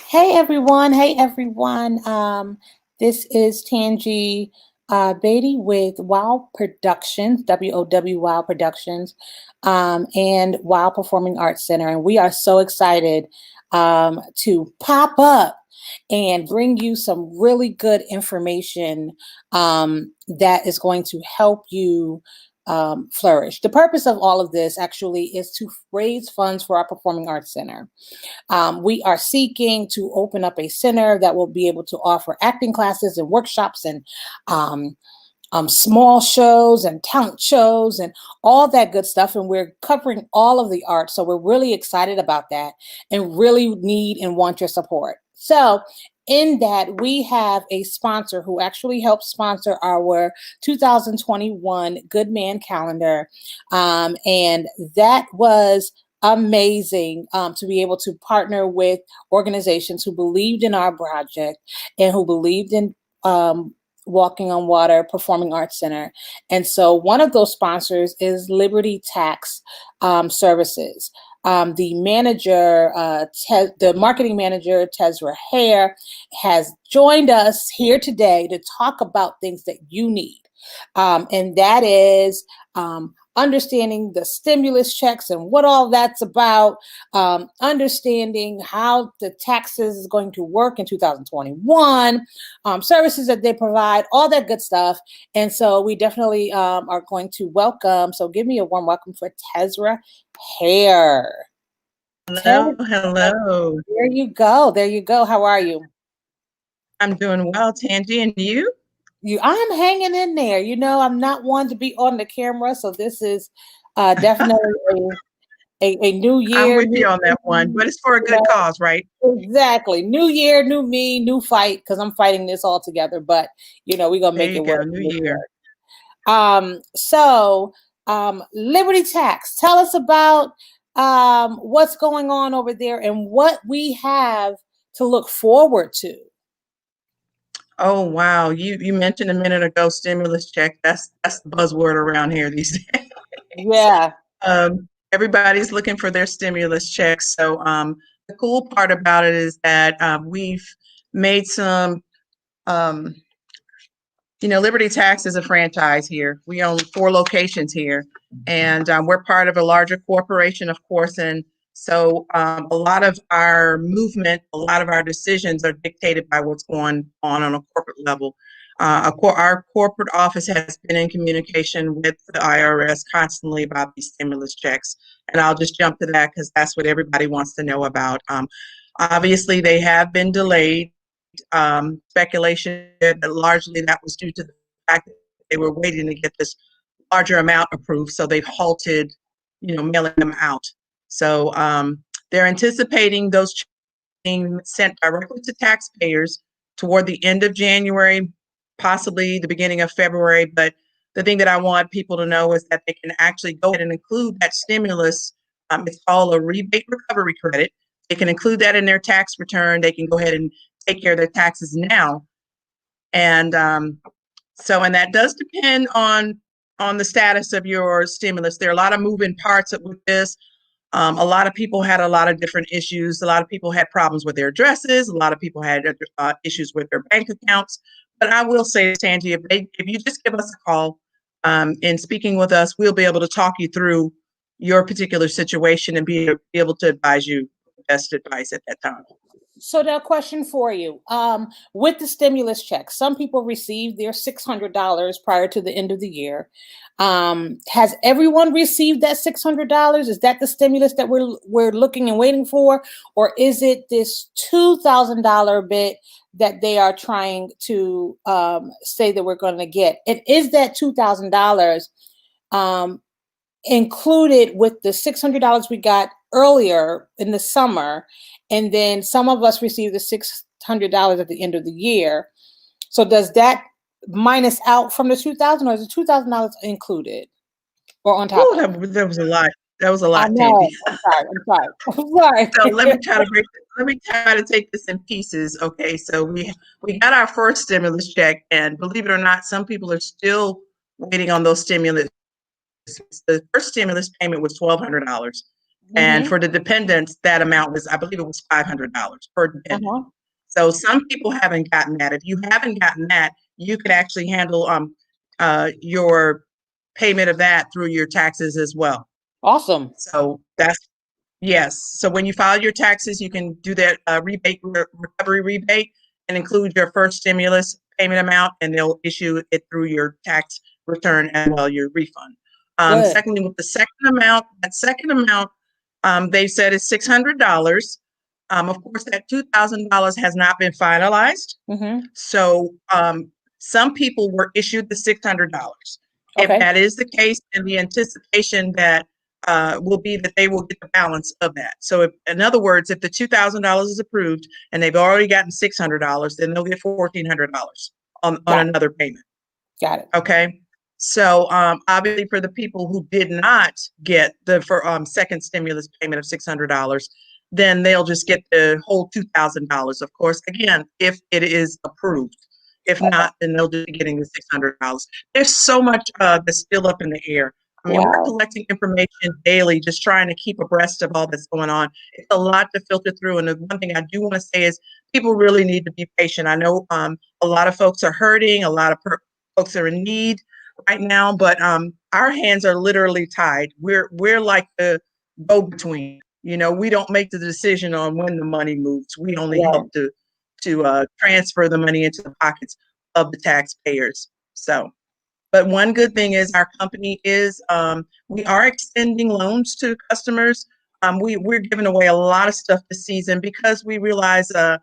Hey everyone, hey everyone. This is Tangi Beatty with Wow Productions, WOW Wow Productions, and Wow Performing Arts Center. And we are so excited to pop up and bring you some really good information that is going to help you flourish. The purpose of all of this actually is to raise funds for our Performing Arts Center. We are seeking to open up a center that will be able to offer acting classes and workshops and um, small shows and talent shows and all that good stuff. And we're covering all of the arts. So we're really excited about that and really need and want your support. So in that, we have a sponsor who actually helped sponsor our 2021 Good Man calendar. And that was amazing to be able to partner with organizations who believed in our project and who believed in Walking on Water Performing Arts Center. And so one of those sponsors is Liberty Tax Services. The manager, the marketing manager, Tezra Haire, has joined us here today to talk about things that you need. And that is understanding the stimulus checks and what all that's about, understanding how the taxes is going to work in 2021, services that they provide, all that good stuff. And so we definitely are going to welcome, so give me a warm welcome for Tezra Haire. Hello, hello. There you go. There you go. How are you? I'm doing well, Tangi, and you? I'm hanging in there. I'm not one to be on the camera, so this is definitely a new I'm year, with new you on that one, me, but it's for a good cause, right? exactly. New year, new me, new fight, because I'm fighting this all together, but we're gonna There make you it go, work. New Year. Liberty Tax, tell us about what's going on over there and what we have to look forward to. Oh wow, you mentioned a minute ago stimulus check. That's the buzzword around here these days. Yeah. Everybody's looking for their stimulus checks. So the cool part about it is that we've made some um, Liberty Tax is a franchise here. We own 4 locations here, and we're part of a larger corporation, of course. And so a lot of our movement, a lot of our decisions are dictated by what's going on a corporate level. Our corporate office has been in communication with the IRS constantly about these stimulus checks. And I'll just jump to that because that's what everybody wants to know about. Obviously, they have been delayed. Speculation that largely that was due to the fact that they were waiting to get this larger amount approved, so they've halted, mailing them out. So they're anticipating those being sent directly to taxpayers toward the end of January, possibly the beginning of February. But the thing that I want people to know is that they can actually go ahead and include that stimulus. It's called a rebate recovery credit. They can include that in their tax return. They can go ahead and take care of their taxes now. And and that does depend on the status of your stimulus. There are a lot of moving parts with this. A lot of people had a lot of different issues. A lot of people had problems with their addresses. A lot of people had issues with their bank accounts. But I will say, Sandy, if you just give us a call and speaking with us, we'll be able to talk you through your particular situation and be able to advise you best advice at that time. So now, question for you: with the stimulus check, some people received their $600 prior to the end of the year. Has everyone received that $600? Is that the stimulus that we're looking and waiting for, or is it this $2,000 bit that they are trying to say that we're going to get? And is that $2,000 included with the $600 we got earlier in the summer, and then some of us received the $600 at the end of the year? So does that minus out from the 2,000, or is the $2,000 included or on top of? That was a lot. That was a I lot, Tandy. know. I'm sorry. I'm sorry. I'm So sorry. let me try to take this in pieces. Okay, so we got our first stimulus check, and believe it or not, some people are still waiting on those stimulus. The first stimulus payment was $1,200. And Mm-hmm. for the dependents, that amount was, I believe it was $500 per dependent. Uh-huh. So some people haven't gotten that. If you haven't gotten that, you could actually handle your payment of that through your taxes as well. Awesome. So that's yes. So when you file your taxes, you can do that recovery rebate and include your first stimulus payment amount, and they'll issue it through your tax return as well, your refund. Good. Secondly, with the second amount, that second amount they said is $600. Of course, that $2,000 has not been finalized. Mm-hmm. So some people were issued the $600. If Okay. that is the case, then the anticipation that will be that they will get the balance of that. So, if, in other words, if the $2,000 is approved and they've already gotten $600, then they'll get $1,400 on Got it. another payment. Got it. Okay. So obviously, for the people who did not get the second stimulus payment of $600, then they'll just get the whole $2,000. Of course, again, if it is approved. If Okay. not, then they'll just be getting the $600. There's so much that's still up in the air. I mean, we're Wow. collecting information daily, just trying to keep abreast of all that's going on. It's a lot to filter through. And the one thing I do want to say is people really need to be patient. I know a lot of folks are hurting, a lot of folks are in need right now, but our hands are literally tied. We're like the go-between. You know, we don't make the decision on when the money moves. We only Right. help to transfer the money into the pockets of the taxpayers. So, but one good thing is our company is we are extending loans to customers. We're giving away a lot of stuff this season because we realize the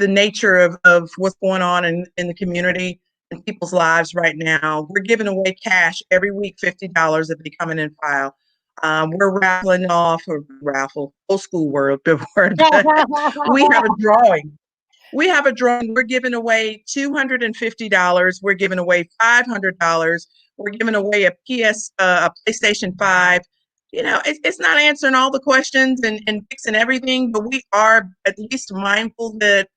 nature of what's going on in the community and people's lives right now. We're giving away cash every week, $50 if they come in and file. We're raffling off a raffle, old school word, but we have a drawing. We have a drawing. We're giving away $250. We're giving away $500. We're giving away a PlayStation 5. You know, it's not answering all the questions and fixing everything, but we are at least mindful that,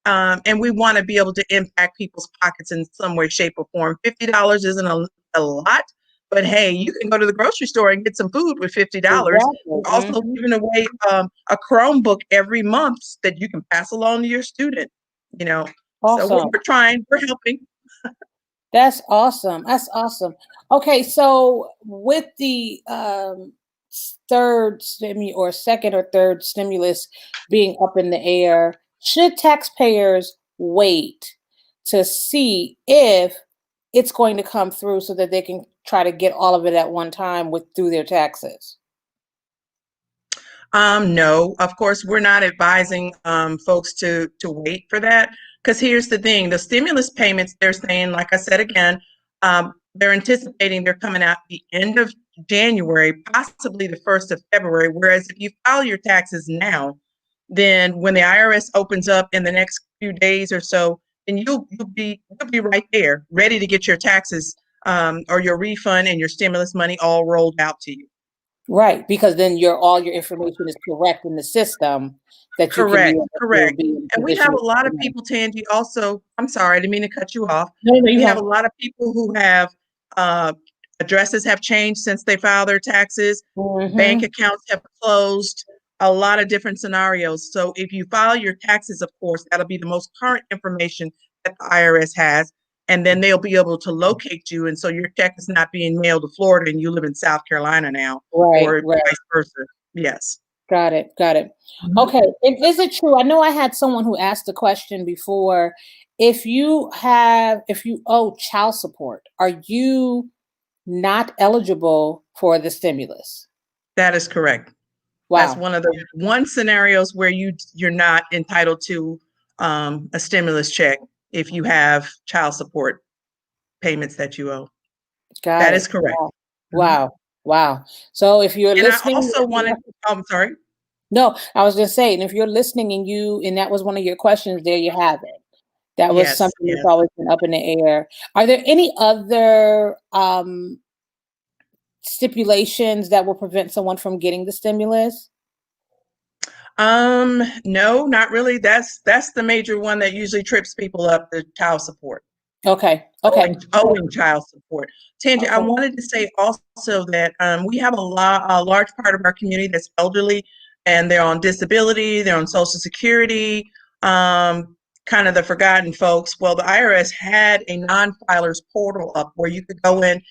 and we want to be able to impact people's pockets in some way, shape, or form. $50 isn't a lot, but hey, you can go to the grocery store and get some food with $50. Exactly. We're also Mm-hmm. giving away a Chromebook every month that you can pass along to your student. You know, so Awesome. we're trying, we're helping. That's awesome. That's awesome. Okay, so with the third stimulus or second or third stimulus being up in the air, should taxpayers wait to see if it's going to come through so that they can try to get all of it at one time with through their taxes? No, of course, we're not advising folks to wait for that because here's the thing: the stimulus payments they're saying, like I said again, they're anticipating they're coming out the end of January, possibly the 1st of February. Whereas if you file your taxes now, then when the IRS opens up in the next few days or so, then you'll be right there, ready to get your taxes or your refund and your stimulus money all rolled out to you. Right, because then your all your information is correct in the system that you can be Correct, able to correct. be in a And we position have to a lot get of the money. people, Tangi, also, I'm sorry, I didn't mean to cut you off. No, no, you We have a have lot of people who have uh, addresses have changed since they filed their taxes, bank mhm. accounts have closed, a lot of different scenarios. So if you file your taxes, of course, that'll be the most current information that the IRS has. And then they'll be able to locate you. And so your check is not being mailed to Florida and you live in South Carolina now, Right, or right. vice versa. Yes. Got it, got it. Mhm. Okay, and is it true? I know I had someone who asked the question before. If you owe child support, are you not eligible for the stimulus? That is correct. That's Wow, one of the one scenarios where you're not entitled to a stimulus check if you have child support payments that you owe. got That it. is correct. Wow, Mhm. wow, wow. So if you're And I listening, also wanted, oh, I'm sorry. no, I was just saying, if you're listening and that was one of your questions, there you have it. That was Yes, something that's yes. always been up in the air. Are there any other stipulations that will prevent someone from getting the stimulus? No, not really. That's the major one that usually trips people up, the child support. Okay. Okay. owing child support. Tangi, I Okay. wanted to say also that we have a large part of our community that's elderly, and they're on disability, they're on Social Security, kind of the forgotten folks. Well, the IRS had a non-filers portal up where you could go in.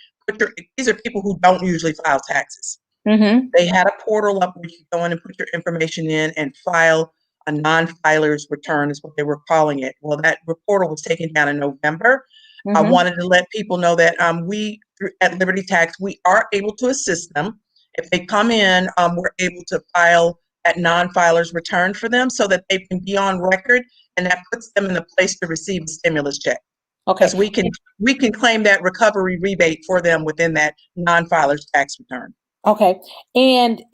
These are people who don't usually file taxes. Mm-hmm. They had a portal up where you could go in and put your information in and file a non-filer's return, is what they were calling it. Well, that portal was taken down in November. I Mm-hmm. wanted to let people know that we at Liberty Tax, we are able to assist them. If they come in, we're able to file that non-filer's return for them so that they can be on record, and that puts them in a place to receive a stimulus check. Because Okay. we can claim that recovery rebate for them within that non-filer's tax return. Okay. And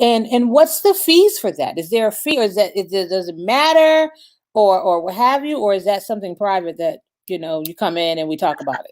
what's the fees for that? Is there a fee, or does it matter, or what have you, or is that something private that you come in and we talk about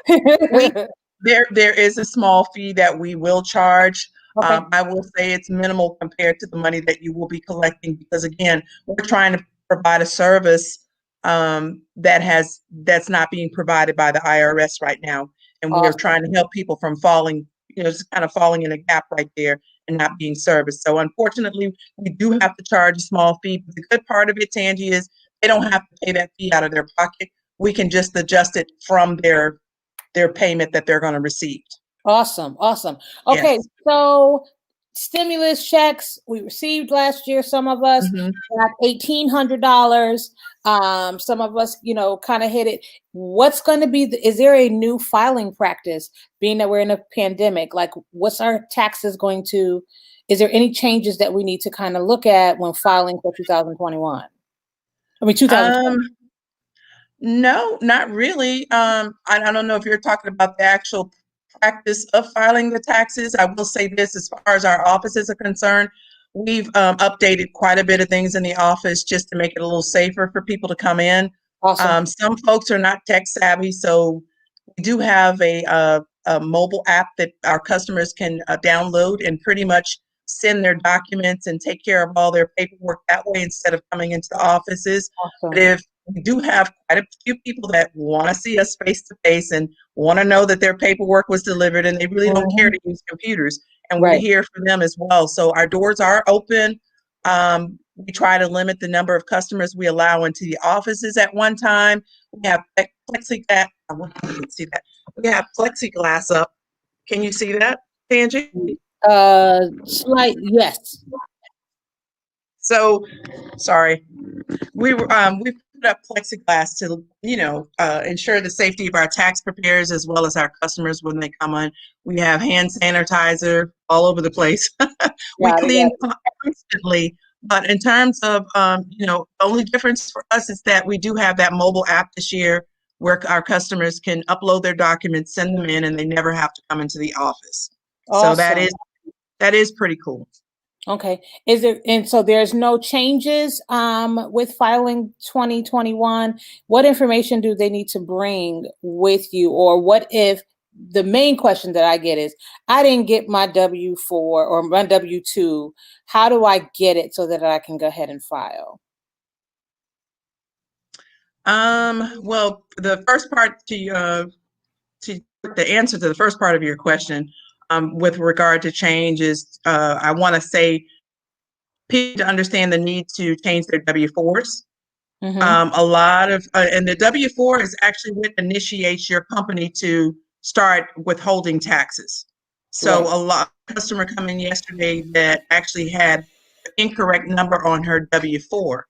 We it? there is a small fee that we will charge. Okay. I will say it's minimal compared to the money that you will be collecting, because again, we're trying to provide a service that's not being provided by the IRS right now, and we are Awesome. trying to help people from falling, just kind of falling in a gap right there and not being serviced. So unfortunately, we do have to charge a small fee. But the good part of it, Tangi, is they don't have to pay that fee out of their pocket. We can just adjust it from their payment that they're going to receive. Awesome. Awesome. Okay. Yes. So stimulus checks we received last year. Some of us Hmm. got $1,800. Some of us, kind of hit it. What's going to be? Is there a new filing practice? Being that we're in a pandemic, like what's our taxes going to? Is there any changes that we need to kind of look at when filing for 2021? I mean, 2020. Um, no, not really. I don't know if you're talking about the actual practice of filing the taxes. I will say this, as far as our offices are concerned, we've updated quite a bit of things in the office just to make it a little safer for people to come in. Awesome. Some folks are not tech savvy, so we do have a mobile app that our customers can download and pretty much send their documents and take care of all their paperwork that way instead of coming into the offices. But Awesome. if we do have quite a few people that want to see us face to face and want to know that their paperwork was delivered, and they really don't care Mhm. to use computers, and we're Right. here for them as well. So our doors are open. We try to limit the number of customers we allow into the offices at one time. We have plexiglass. I want you to see that. We have plexiglass up. Can you see that, Angie? Slight yes. So, sorry. We put up plexiglass to ensure the safety of our tax preparers as well as our customers when they come on. We have hand sanitizer all over the place. We Got it. clean constantly. But in terms of the only difference for us is that we do have that mobile app this year where our customers can upload their documents, send them in, and they never have to come into the office. So Awesome. that is pretty cool. Okay. Is there, and so there's no changes with filing 2021? What information do they need to bring with you? Or what if the main question that I get is, I didn't get my W-4 or my W-2. How do I get it so that I can go ahead and file? Well, the first part to the answer to the first part of your question, with regard to change is, I want to say people to understand the need to change their W-4s. Mm-hmm. A lot of, and the W-4 is actually what initiates your company to start withholding taxes. So Right. a lot customer come in yesterday that actually had the incorrect number on her W-4.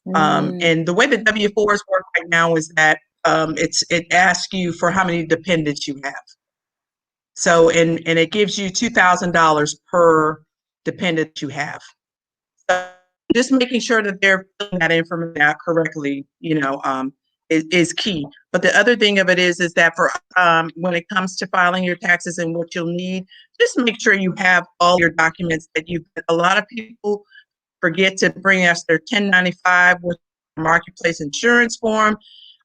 Mm, And the way the W-4s work right now is that it asks you for how many dependents you have. So and it gives you $2,000 per dependent you have. So just making sure that they're filling that information out correctly, is key. But the other thing of it is that for when it comes to filing your taxes and what you'll need, just make sure you have all your documents that you. A lot of people forget to bring us their 1095 with marketplace insurance form.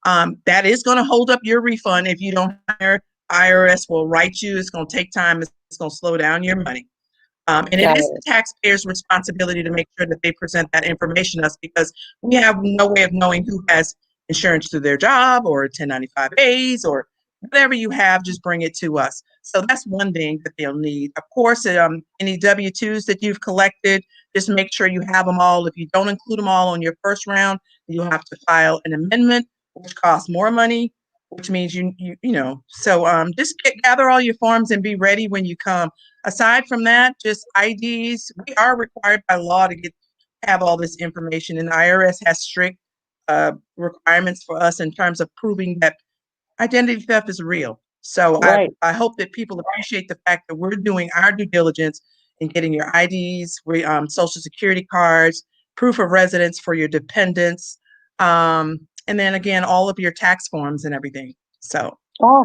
That is going to hold up your refund if you don't hire. IRS will write you. It's going to take time. It's going to slow down your money. And it got is the it. taxpayer's responsibility to make sure that they present that information to us, because we have no way of knowing who has insurance through their job or 1095As or whatever you have, just bring it to us. So that's one thing that they'll need. Of course, any W-2s that you've collected, just make sure you have them all. If you don't include them all on your first round, you'll have to file an amendment, which costs more money, which means so just gather all your forms and be ready when you come. Aside from that, just IDs. We are required by law to have all this information, and the IRS has strict requirements for us in terms of proving that identity theft is real. So Right. I hope that people appreciate the fact that we're doing our due diligence in getting your IDs, social security cards, proof of residence for your dependents, and then again, all of your tax forms and everything. So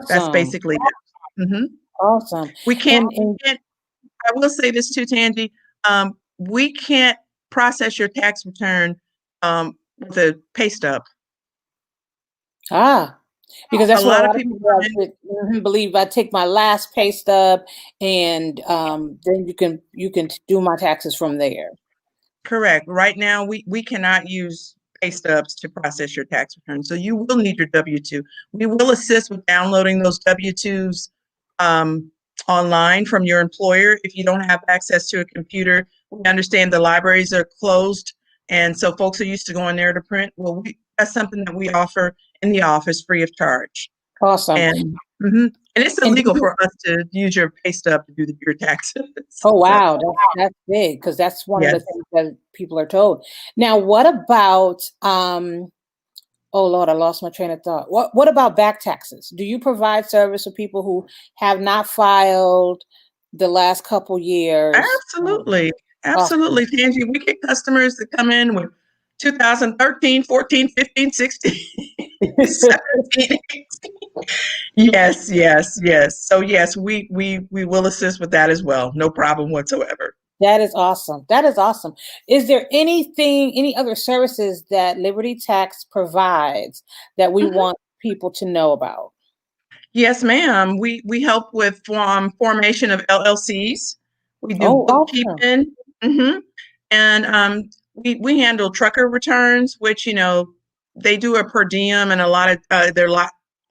that's Awesome. basically it. Awesome. We can't, And I will say this too, Tangi. We can't process your tax return with a pay stub. because A that's what a lot of lot of people people come in, believe. I take my last pay stub, and then you can do my taxes from there. correct. Right now, we cannot use pay stubs to process your tax return. So you will need your W-2. We will assist with downloading those W-2s online from your employer if you don't have access to a computer. We understand the libraries are closed, and so folks are used to going there to print. Well, that's something that we offer in the office free of charge. Awesome. And and it's And illegal for us to use your pay stub to do your taxes. oh, wow, that's big, because that's one of the Yes. things that people are told. Now, what about oh Lord, I lost my train of thought. What about back taxes? Do you provide service for people who have not filed the last couple years? Absolutely. Awesome. Absolutely, Tangi. We get customers that come in with 2013, 14, 15, 16, 17, 18. Yes, yes, yes. So yes, we will assist with that as well. No problem whatsoever. That is awesome. That is awesome. Is there any other services that Liberty Tax provides that we Mhm. want people to know about? Yes, ma'am. We help with formation of LLCs. We do Oh, awesome. bookkeeping. hmm And we handle trucker returns, which they do a per diem, and a lot of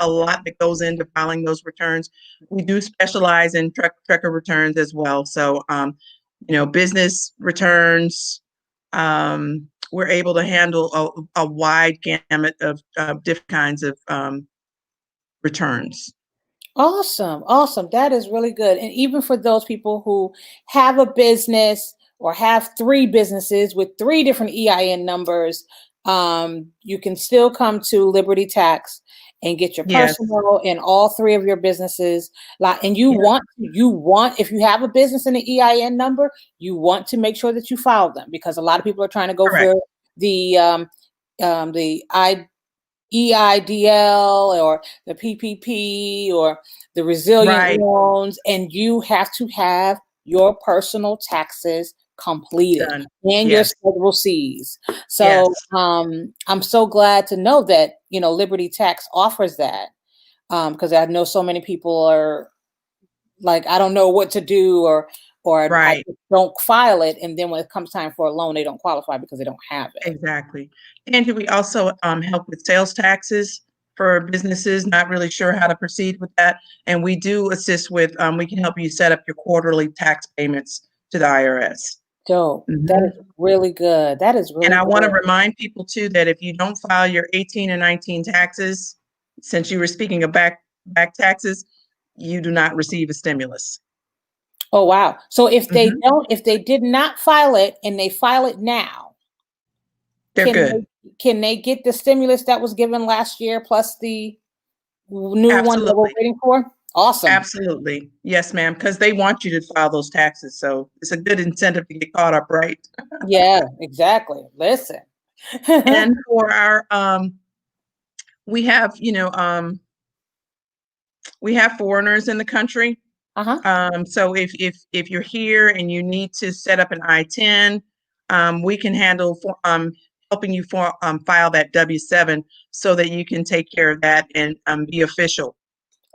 a lot that goes into filing those returns. We do specialize in trucker returns as well. So business returns. We're able to handle a wide gamut of different kinds of returns. Awesome. Awesome. That is really good. And even for those people who have a business or have three businesses with three different EIN numbers, you can still come to Liberty Tax and get your Yes. personal in all three of your businesses. And Yeah. you want, if you have a business and an EIN number, you want to make sure that you file them, because a lot of people are trying to go Correct. for the EIDL or the PPP or the resilient Right. loans, and you have to have your personal taxes completed Done. and your Yes. Schedule Cs. So Yes. I'm so glad to know that Liberty Tax offers that, because I know so many people are like, I don't know what to do, or I Right. just don't file it, and then when it comes time for a loan, they don't qualify because they don't have it. Exactly. And we also help with sales taxes for businesses not really sure how to proceed with that. And we do assist with, we can help you set up your quarterly tax payments to the IRS. Dope. That Mhm. is really good. That is And really I want to good. remind people too that if you don't file your 18 and 19 taxes, since you were speaking of back taxes, you do not receive a stimulus. Oh, wow. So if they Mhm. don't, if they did not file it and they file it now, They're good. can they get the stimulus that was given last year plus the new one that we're Absolutely. waiting for? Awesome. Absolutely. Yes, ma'am, because they want you to file those taxes. So it's a good incentive to get caught up, right? Yeah, exactly. Listen. And for our we have, we have foreigners in the country. Uh-huh. So if you're here and you need to set up an I-10, we can handle helping you file that W-7 so that you can take care of that and be official.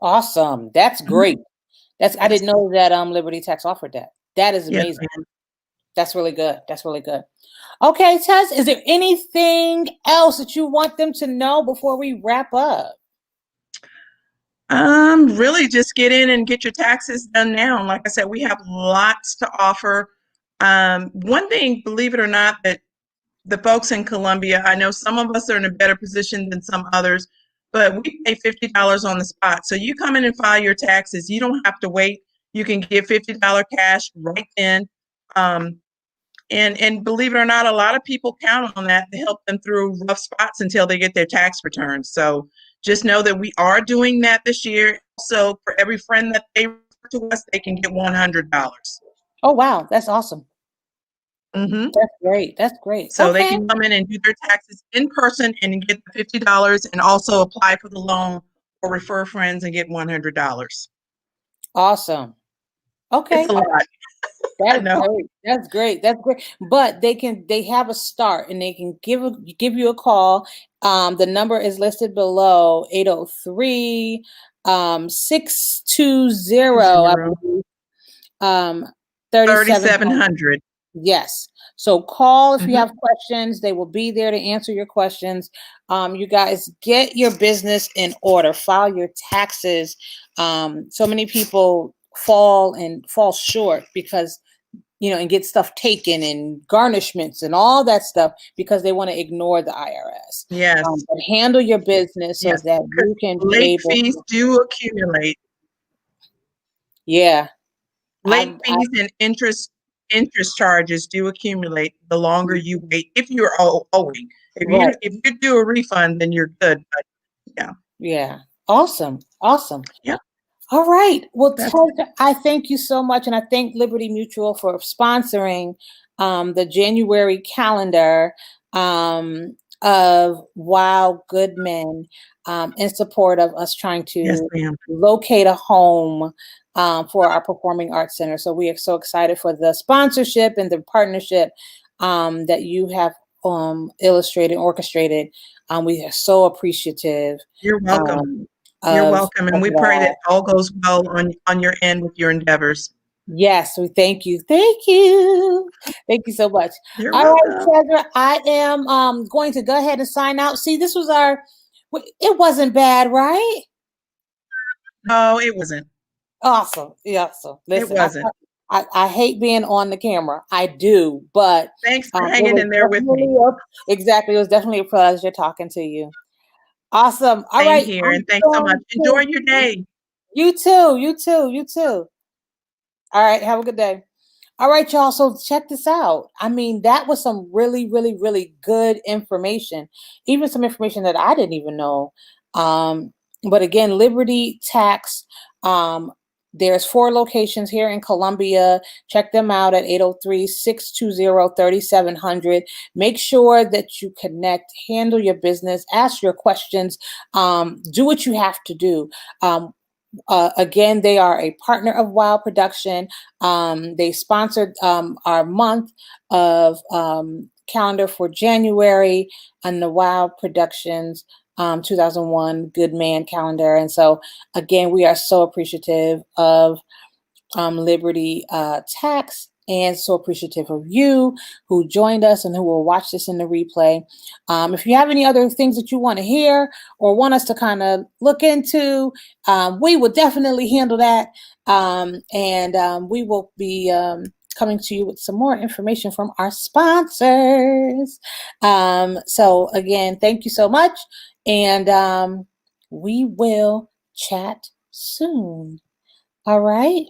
Awesome. That's Mhm. great. I Yes. didn't know that Liberty Tax offered that. That is Yes, amazing. ma'am. That's really good. That's really good. Okay, Tess, is there anything else that you want them to know before we wrap up? Really just get in and get your taxes done now. Like I said, we have lots to offer. One thing, believe it or not, that the folks in Columbia, I know some of us are in a better position than some others, but we pay $50 on the spot. So you come in and file your taxes. You don't have to wait. You can get $50 cash right then. Um, and believe it or not, a lot of people count on that to help them through rough spots until they get their tax returns. So just know that we are doing that this year. So for every friend that they refer to us, they can get $100. Oh, wow. That's awesome. Mm-hmm. That's great. That's great. So they Okay. can come in and do their taxes in person and get the $50 and also apply for the loan or refer friends and get $100. Awesome. It's Okay. a lot. I That's know. great. That's great. That's great. But they have a start and they can give you a call. The number is listed below, 803 620, I 20, believe. 37. 3,700. Yes. So call if you Mm-hmm. have questions. They will be there to answer your questions. You guys get your business in order. File your taxes. So many people fall short because and get stuff taken and garnishments and all that stuff because they want to ignore the IRS. Yes. But handle your business so Yes. that Because you can be late able. fees do accumulate. Yeah. Late fees and interest charges do accumulate the longer you wait if you're owing. Right. If you do a refund, then you're good. But yeah. Yeah. Awesome. Awesome. Yeah. All right. Well, That's Ted, I thank you so much, and I thank Liberty Mutual for sponsoring the January calendar of Wow Good Men in support of us trying yes, to ma'am. locate a home for our Performing Arts Center. So we are so excited for the sponsorship and the partnership that you have illustrated, orchestrated. We are so appreciative. You're welcome. Um, You're of, welcome. And of we pray that that. all goes well on your end with your endeavors. Yes, we thank you. Thank you. Thank you so much. You're All right, welcome. Tezra, I am going to go ahead and sign out. See, this was it wasn't bad, right? No, it wasn't. Awesome. Yeah, awesome. It Listen, wasn't. I hate being on the camera. I do, but Thanks for it hanging was in there with me. exactly, it was definitely a pleasure talking to you. Awesome. All Same right. here. I'm And thanks so much. going Enjoy to, your day. you too, you too, you too. All right, have a good day. All right, y'all. So check this out. I mean, that was some really, really, really good information. Even some information that I didn't even know. But again, Liberty Tax. There's 4 locations here in Columbia. Check them out at 803-620-3700. Make sure that you connect, handle your business, ask your questions, do what you have to do. Again, they are a partner of WOW Production. They sponsored our month of calendar for January and the WOW Productions 2001 Good Man calendar. And so, again, we are so appreciative of Liberty Tax and so appreciative of you who joined us and who will watch this in the replay. If you have any other things that you want to hear or want us to kind of look into, we will definitely handle that. And we will be coming to you with some more information from our sponsors. So again, thank you so much. And we will chat soon. All right.